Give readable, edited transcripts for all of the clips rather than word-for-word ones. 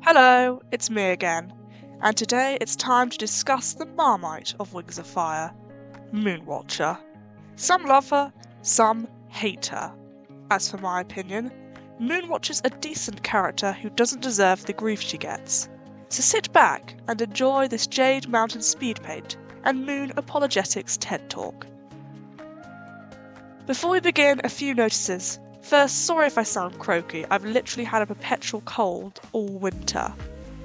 Hello, it's me again, and today it's time to discuss the Marmite of Wings of Fire, Moonwatcher. Some love her, some hate her. As for my opinion, Moonwatcher's a decent character who doesn't deserve the grief she gets. So sit back and enjoy this Jade Mountain Speedpaint and Moon Apologetics TED Talk. Before we begin, a few notices. First, sorry if I sound croaky, I've literally had a perpetual cold all winter.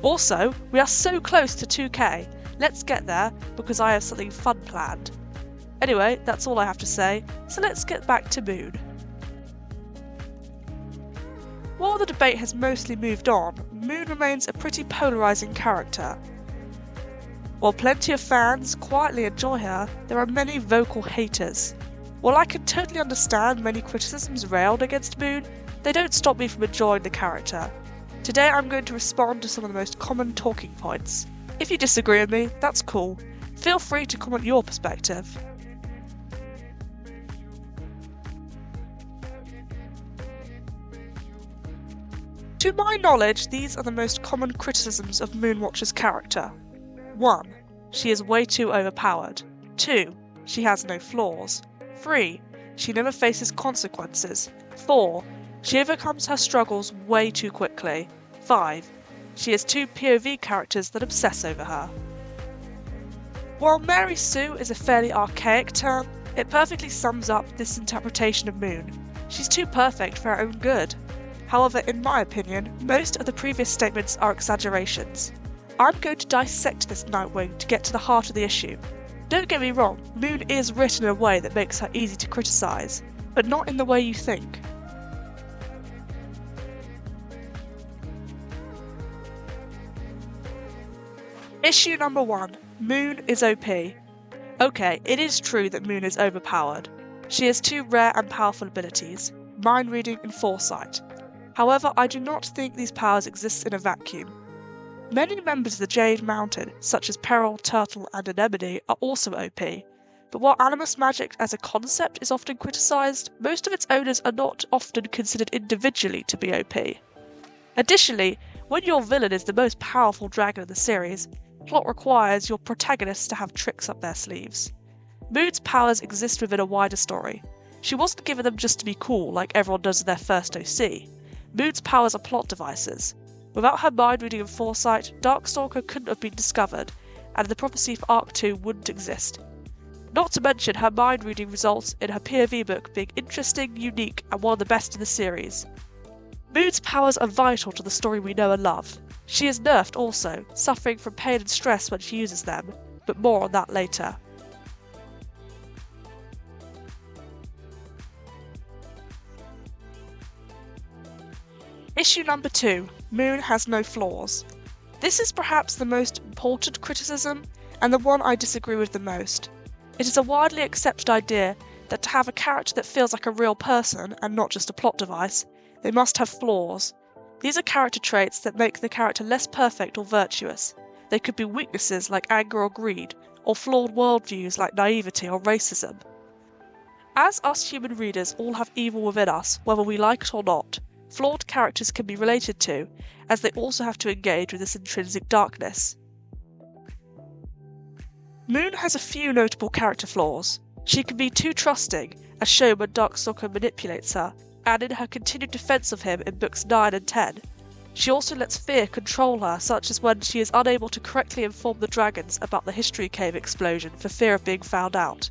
Also, we are so close to 2k, let's get there because I have something fun planned. Anyway, that's all I have to say, so let's get back to Moon. While the debate has mostly moved on, Moon remains a pretty polarising character. While plenty of fans quietly enjoy her, there are many vocal haters. While I can totally understand many criticisms railed against Moon, they don't stop me from enjoying the character. Today I'm going to respond to some of the most common talking points. If you disagree with me, that's cool. Feel free to comment your perspective. To my knowledge, these are the most common criticisms of Moonwatcher's character. 1. She is way too overpowered. 2. She has no flaws. 3. She never faces consequences. 4. She overcomes her struggles way too quickly. 5. She has two POV characters that obsess over her. While Mary Sue is a fairly archaic term, it perfectly sums up this interpretation of Moon. She's too perfect for her own good. However, in my opinion, most of the previous statements are exaggerations. I'm going to dissect this Nightwing to get to the heart of the issue. Don't get me wrong, Moon is written in a way that makes her easy to criticise, but not in the way you think. Issue number 1. Moon is OP. Okay, it is true that Moon is overpowered. She has two rare and powerful abilities, mind reading and foresight. However, I do not think these powers exist in a vacuum. Many members of the Jade Mountain, such as Peril, Turtle and Anemone, are also OP, but while animus magic as a concept is often criticised, most of its owners are not often considered individually to be OP. Additionally, when your villain is the most powerful dragon in the series, plot requires your protagonists to have tricks up their sleeves. Moon's powers exist within a wider story. She wasn't given them just to be cool like everyone does in their first OC. Moon's powers are plot devices. Without her mind reading and foresight, Darkstalker couldn't have been discovered, and the prophecy for Arc 2 wouldn't exist. Not to mention her mind reading results in her POV book being interesting, unique, and one of the best in the series. Moon's powers are vital to the story we know and love. She is nerfed also, suffering from pain and stress when she uses them, but more on that later. Issue number 2. Moon has no flaws. This is perhaps the most important criticism, and the one I disagree with the most. It is a widely accepted idea that to have a character that feels like a real person, and not just a plot device, they must have flaws. These are character traits that make the character less perfect or virtuous. They could be weaknesses like anger or greed, or flawed worldviews like naivety or racism. As us human readers all have evil within us, whether we like it or not, flawed characters can be related to, as they also have to engage with this intrinsic darkness. Moon has a few notable character flaws. She can be too trusting, as shown when Darkstalker manipulates her, and in her continued defense of him in books 9 and 10. She also lets fear control her, such as when she is unable to correctly inform the dragons about the History Cave explosion for fear of being found out.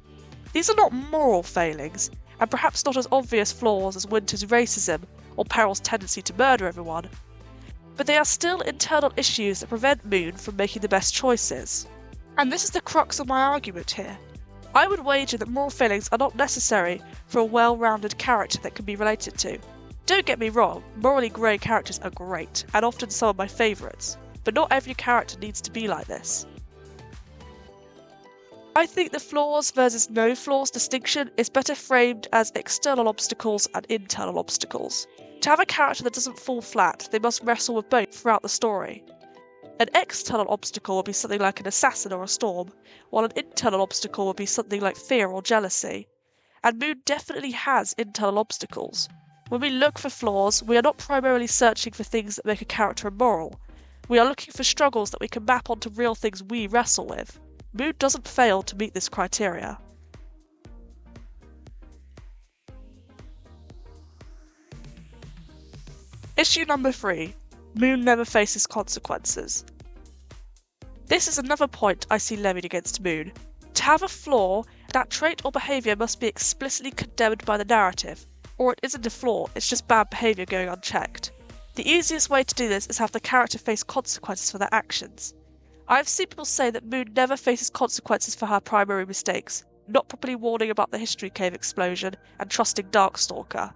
These are not moral failings, and perhaps not as obvious flaws as Winter's racism or Peril's tendency to murder everyone, but they are still internal issues that prevent Moon from making the best choices. And this is the crux of my argument here. I would wager that moral failings are not necessary for a well-rounded character that can be related to. Don't get me wrong, morally grey characters are great, and often some of my favourites, but not every character needs to be like this. I think the flaws versus no flaws distinction is better framed as external obstacles and internal obstacles. To have a character that doesn't fall flat, they must wrestle with both throughout the story. An external obstacle would be something like an assassin or a storm, while an internal obstacle would be something like fear or jealousy. And Moon definitely has internal obstacles. When we look for flaws, we are not primarily searching for things that make a character immoral. We are looking for struggles that we can map onto real things we wrestle with. Moon doesn't fail to meet this criteria. Issue number 3. Moon never faces consequences. This is another point I see levied against Moon. To have a flaw, that trait or behaviour must be explicitly condemned by the narrative, or it isn't a flaw, it's just bad behaviour going unchecked. The easiest way to do this is have the character face consequences for their actions. I have seen people say that Moon never faces consequences for her primary mistakes, not properly warning about the History Cave explosion and trusting Darkstalker.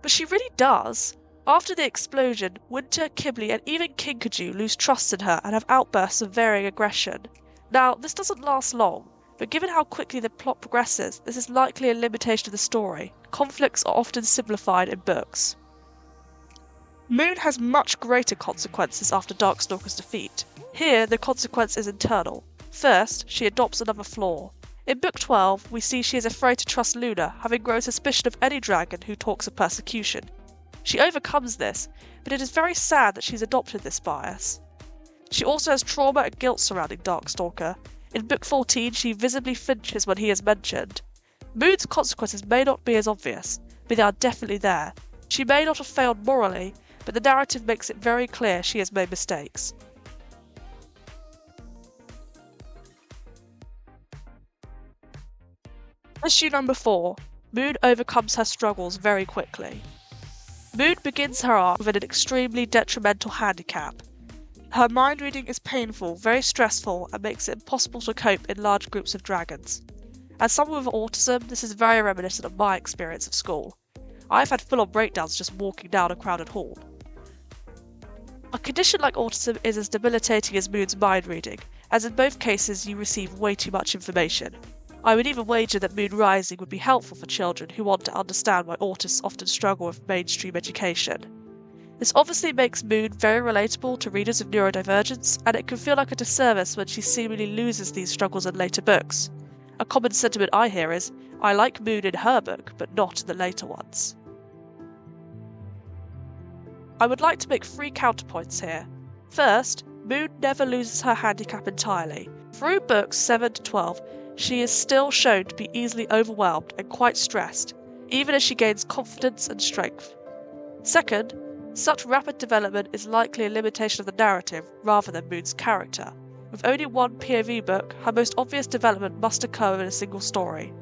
But she really does. After the explosion, Winter, Kibley and even Kinkajou lose trust in her and have outbursts of varying aggression. Now, this doesn't last long, but given how quickly the plot progresses, this is likely a limitation of the story. Conflicts are often simplified in books. Moon has much greater consequences after Darkstalker's defeat. Here, the consequence is internal. First, she adopts another flaw. In Book 12, we see she is afraid to trust Luna, having grown suspicion of any dragon who talks of persecution. She overcomes this, but it is very sad that she's adopted this bias. She also has trauma and guilt surrounding Darkstalker. In Book 14, she visibly flinches when he is mentioned. Moon's consequences may not be as obvious, but they are definitely there. She may not have failed morally, but the narrative makes it very clear she has made mistakes. Issue number 4. Moon overcomes her struggles very quickly. Moon begins her arc with an extremely detrimental handicap. Her mind reading is painful, very stressful, and makes it impossible to cope in large groups of dragons. As someone with autism, this is very reminiscent of my experience of school. I've had full-on breakdowns just walking down a crowded hall. A condition like autism is as debilitating as Moon's mind reading, as in both cases you receive way too much information. I would even wager that Moon Rising would be helpful for children who want to understand why autists often struggle with mainstream education. This obviously makes Moon very relatable to readers of neurodivergence, and it can feel like a disservice when she seemingly loses these struggles in later books. A common sentiment I hear is, I like Moon in her book, but not in the later ones. I would like to make 3 counterpoints here. First, Moon never loses her handicap entirely. Through books 7 to 12, she is still shown to be easily overwhelmed and quite stressed, even as she gains confidence and strength. Second, such rapid development is likely a limitation of the narrative rather than Moon's character. With only one POV book, her most obvious development must occur in a single story.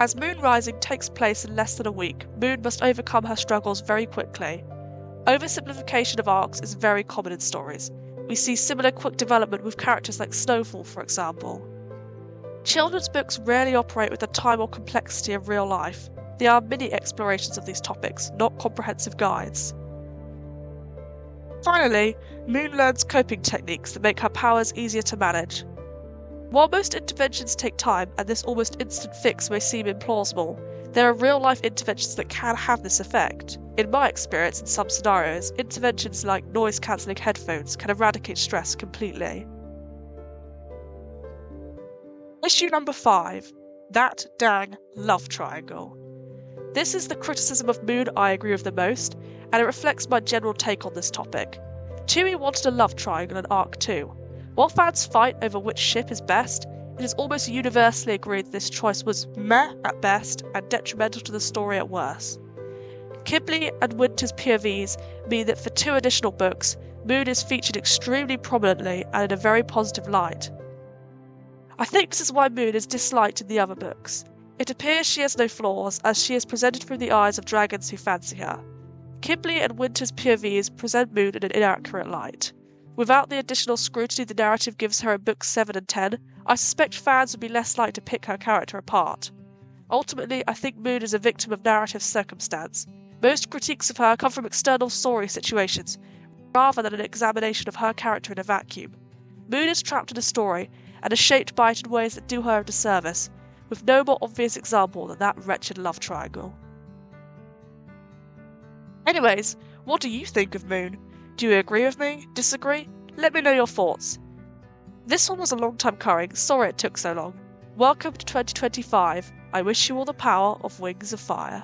As Moon Rising takes place in less than a week, Moon must overcome her struggles very quickly. Oversimplification of arcs is very common in stories. We see similar quick development with characters like Snowfall, for example. Children's books rarely operate with the time or complexity of real life. They are mini explorations of these topics, not comprehensive guides. Finally, Moon learns coping techniques that make her powers easier to manage. While most interventions take time, and this almost instant fix may seem implausible, there are real-life interventions that can have this effect. In my experience, in some scenarios, interventions like noise-cancelling headphones can eradicate stress completely. Issue number 5. That dang love triangle. This is the criticism of Moon I agree with the most, and it reflects my general take on this topic. Chewie wanted a love triangle in Arc 2. While fans fight over which ship is best, it is almost universally agreed that this choice was meh at best and detrimental to the story at worst. Kibley and Winter's POVs mean that for 2 additional books, Moon is featured extremely prominently and in a very positive light. I think this is why Moon is disliked in the other books. It appears she has no flaws, as she is presented through the eyes of dragons who fancy her. Kibley and Winter's POVs present Moon in an inaccurate light. Without the additional scrutiny the narrative gives her in books 7 and 10, I suspect fans would be less likely to pick her character apart. Ultimately, I think Moon is a victim of narrative circumstance. Most critiques of her come from external story situations, rather than an examination of her character in a vacuum. Moon is trapped in a story, and is shaped by it in ways that do her a disservice, with no more obvious example than that wretched love triangle. Anyways, what do you think of Moon? Do you agree with me? Disagree? Let me know your thoughts. This one was a long time coming, sorry it took so long. Welcome to 2025. I wish you all the power of Wings of Fire.